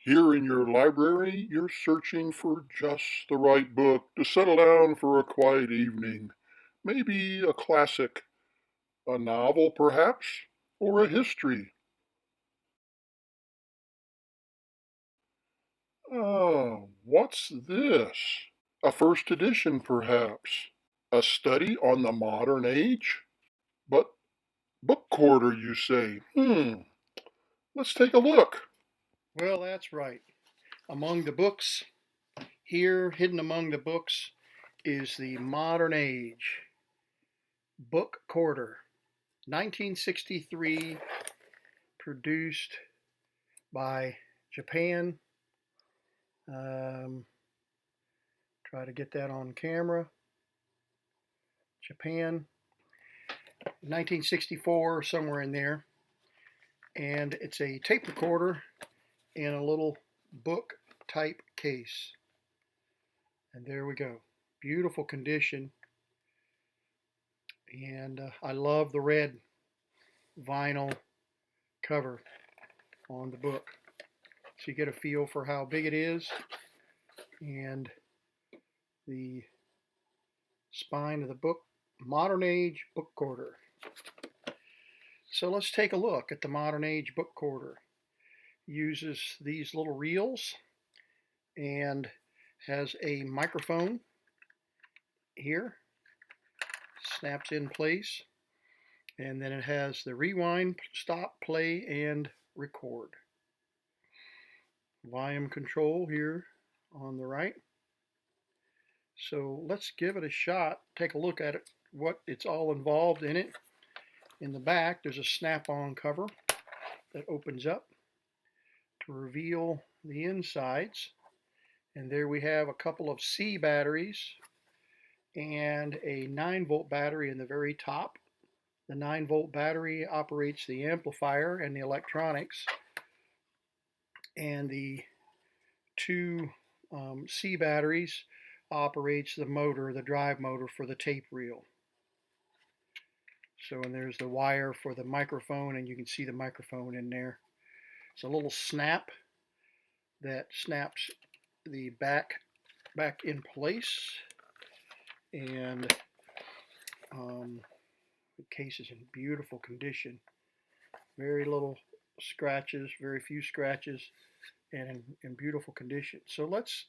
Here in your library, you're searching for just the right book to settle down for a quiet evening. Maybe a classic, a novel perhaps, or a history. Oh, what's this? A first edition perhaps? A study on the modern age? But book quarter, you say? Let's take a look. Well, that's right. Among the books, here, hidden among the books, is the Modernage Book Corder, 1963, produced by Japan. Try to get that on camera. Japan, 1964, somewhere in there. And it's a tape recorder in a little book type case. And there we go. Beautiful condition. And I love the red vinyl cover on the book. So you get a feel for how big it is and the spine of the book, Modernage Book Corder. So let's take a look at the Modernage Book Corder. It uses these little reels and has a microphone here, snaps in place, and then it has the rewind, stop, play, and record. Volume control here on the right. So let's give it a shot, take a look at it, what it's all involved in it. In the back, there's a snap-on cover that opens up to reveal the insides. And there we have a couple of C batteries and a 9-volt battery in the very top. The 9-volt battery operates the amplifier and the electronics, and the two C batteries operates the motor, the drive motor for the tape reel. So, and there's the wire for the microphone, and you can see the microphone in there. It's a little snap that snaps the back in place, and the case is in beautiful condition. Very little scratches, very few scratches, and in beautiful condition. So let's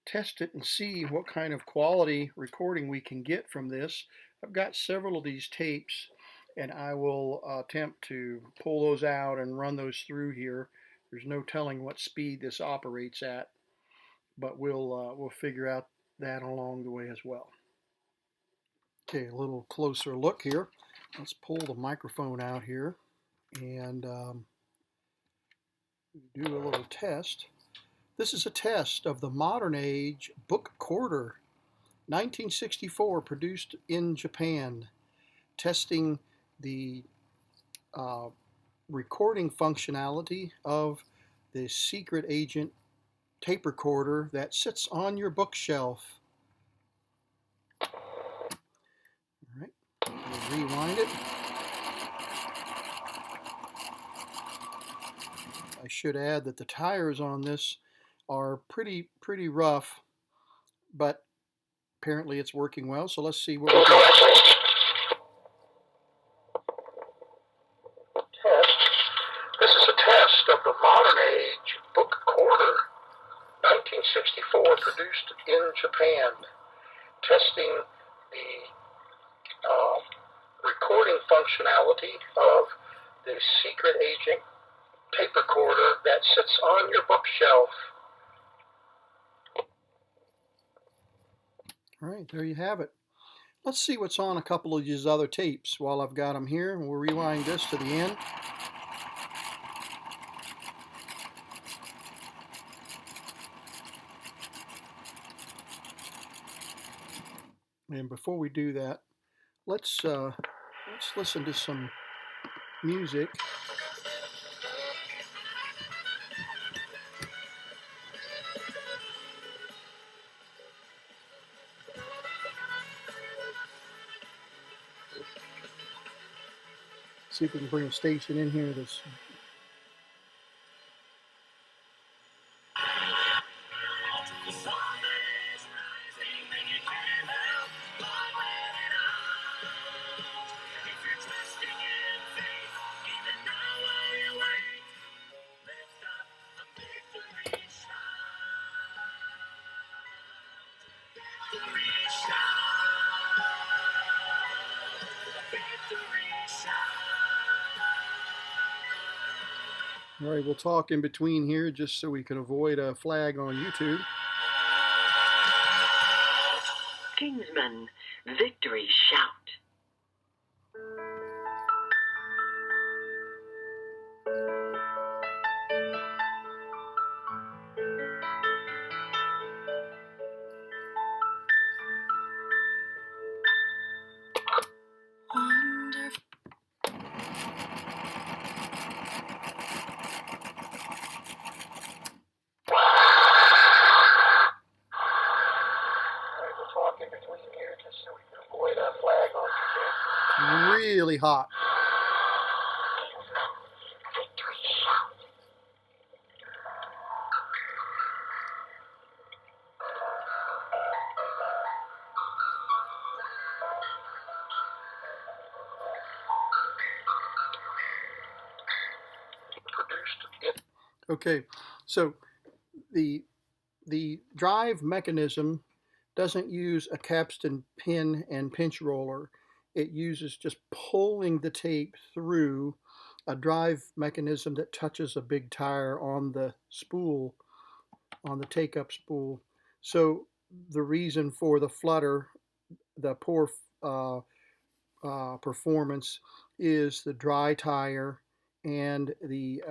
test it and see what kind of quality recording we can get from this. I've got several of these tapes, and I will attempt to pull those out and run those through here. There's no telling what speed this operates at, but we'll figure out that along the way as well. Okay, a little closer look here. Let's pull the microphone out here and do a little test. This is a test of the Modernage Book Corder, 1964, produced in Japan, testing the recording functionality of the secret agent tape recorder that sits on your bookshelf. All right, we'll rewind it. I should add that the tires on this are pretty rough, but apparently it's working well. So let's see what we got. This is a test of the Modernage Book Corder, 1964, produced in Japan, testing the recording functionality of the secret agent tape recorder that sits on your bookshelf. All right, there you have it. Let's see what's on a couple of these other tapes while I've got them here. We'll rewind this to the end. And before we do that, let's listen to some music. See if we can bring a station in here that's All right, we'll talk in between here just so we can avoid a flag on YouTube. Kingsmen, victory shout. Really hot. Okay, so the drive mechanism doesn't use a capstan pin and pinch roller. It uses just pulling the tape through a drive mechanism that touches a big tire on the spool, on the take-up spool. So the reason for the flutter, the poor performance, is the dry tire and the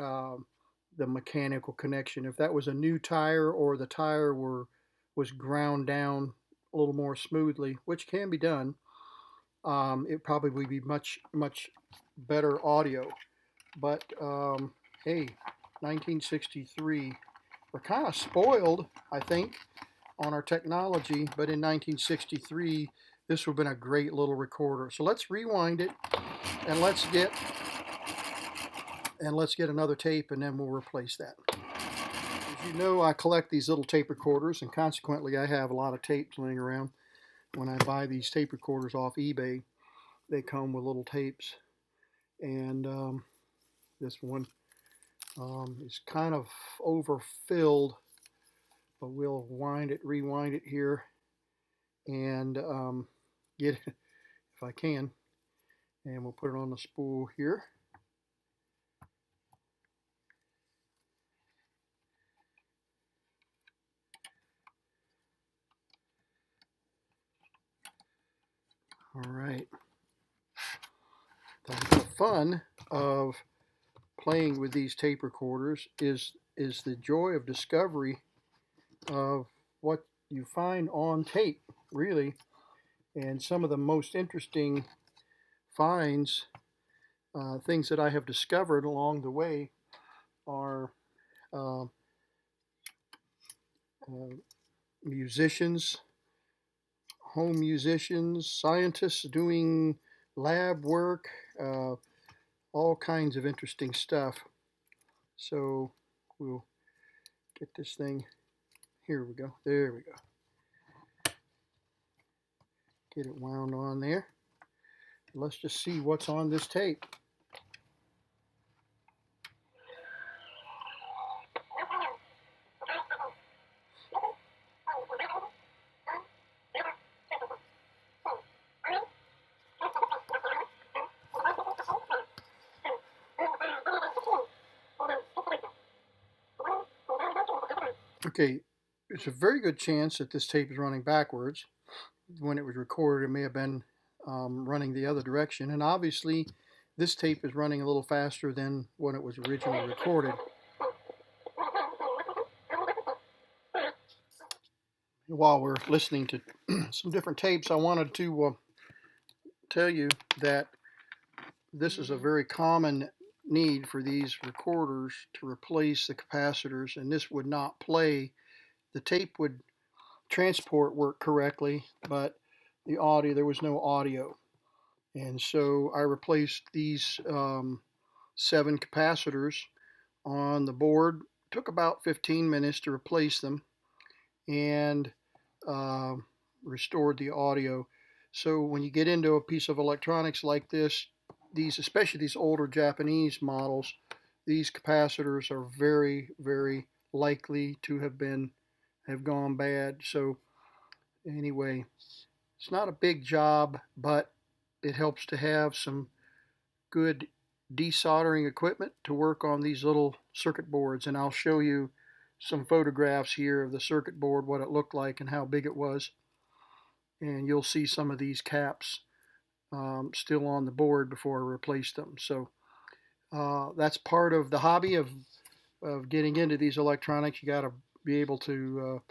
mechanical connection. If that was a new tire, or the tire was ground down a little more smoothly, which can be done, it probably would be much better audio. But hey, 1963, we're kind of spoiled, I think, on our technology. But in 1963, this would have been a great little recorder. So let's rewind it, and let's get another tape, and then we'll replace that. As you know, I collect these little tape recorders, and consequently I have a lot of tapes laying around. When I buy these tape recorders off eBay, they come with little tapes, and this one is kind of overfilled, but we'll rewind it here, and get it if I can, and we'll put it on the spool here. All right. The fun of playing with these tape recorders is the joy of discovery of what you find on tape, really. And some of the most interesting finds, things that I have discovered along the way, are musicians, home musicians, scientists doing lab work, all kinds of interesting stuff. So we'll get this thing. Here we go. There we go. Get it wound on there. Let's just see what's on this tape. Okay, it's a very good chance that this tape is running backwards. When it was recorded, it may have been running the other direction, and obviously this tape is running a little faster than when it was originally recorded. While we're listening to some different tapes, I wanted to tell you that this is a very common need for these recorders, to replace the capacitors, and this would not play. The tape would transport work correctly, but the audio, there was no audio. And so I replaced these 7 capacitors on the board. It took about 15 minutes to replace them, and restored the audio. So when you get into a piece of electronics like this, especially these older Japanese models, these capacitors are very, very likely to have gone bad. So anyway, it's not a big job, but it helps to have some good desoldering equipment to work on these little circuit boards, and I'll show you some photographs here of the circuit board, what it looked like and how big it was. And you'll see some of these caps still on the board before I replace them. So that's part of the hobby of getting into these electronics. You got to be able to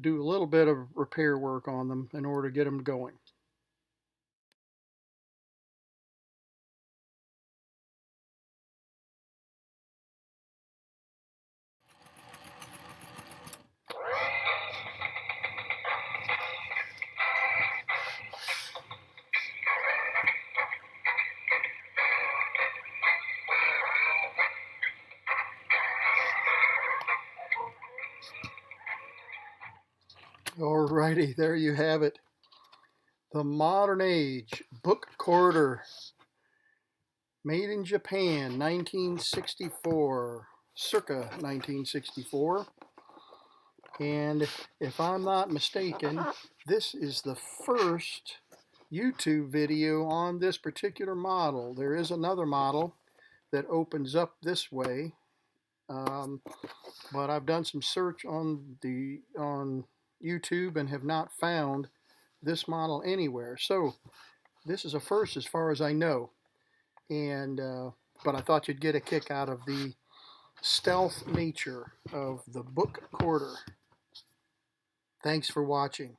do a little bit of repair work on them in order to get them going. Alrighty, there you have it. The Modernage Book Corder, made in Japan, 1964, circa 1964. And if I'm not mistaken, this is the first YouTube video on this particular model. There is another model that opens up this way, but I've done some search on YouTube and have not found this model anywhere. So this is a first as far as I know. And but I thought you'd get a kick out of the stealth nature of the book corder. Thanks for watching.